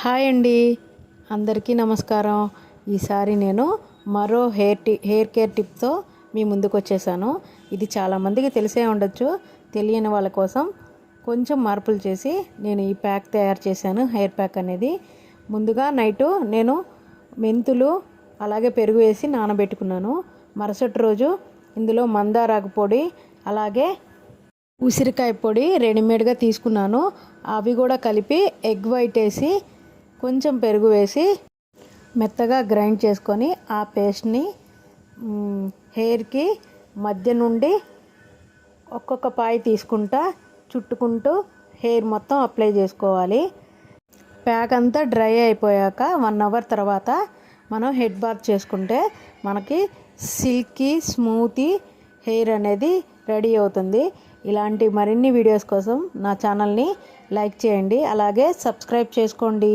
Hi అండి, అందరికీ నమస్కారం. ఈసారి నేను మరో హెయిర్ కేర్ టిప్తో మీ ముందుకు వచ్చేసాను. ఇది చాలామందికి తెలిసే ఉండొచ్చు. తెలియని వాళ్ళ కోసం కొంచెం మార్పులు చేసి నేను ఈ ప్యాక్ తయారు చేశాను. హెయిర్ ప్యాక్ అనేది ముందుగా నైటు నేను మెంతులు అలాగే పెరుగు వేసి నానబెట్టుకున్నాను. మరుసటి రోజు ఇందులో మందారాకు పొడి అలాగే ఉసిరికాయ పొడి రెడీమేడ్గా తీసుకున్నాను. అవి కూడా కలిపి ఎగ్ వైట్ వేసి కొంచెం పెరుగు వేసి మెత్తగా గ్రైండ్ చేసుకొని ఆ పేస్ట్ని హెయిర్కి మధ్య నుండి ఒక్కొక్క పాయి తీసుకుంటా చుట్టుకుంటూ హెయిర్ మొత్తం అప్లై చేసుకోవాలి. ప్యాక్ అంతా డ్రై అయిపోయాక 1 అవర్ తర్వాత మనం హెడ్ బాత్ చేసుకుంటే మనకి సిల్కీ స్మూతీ హెయిర్ అనేది రెడీ అవుతుంది. ఇలాంటి మరిన్ని వీడియోస్ కోసం నా ఛానల్ని లైక్ చేయండి, అలాగే సబ్స్క్రైబ్ చేసుకోండి.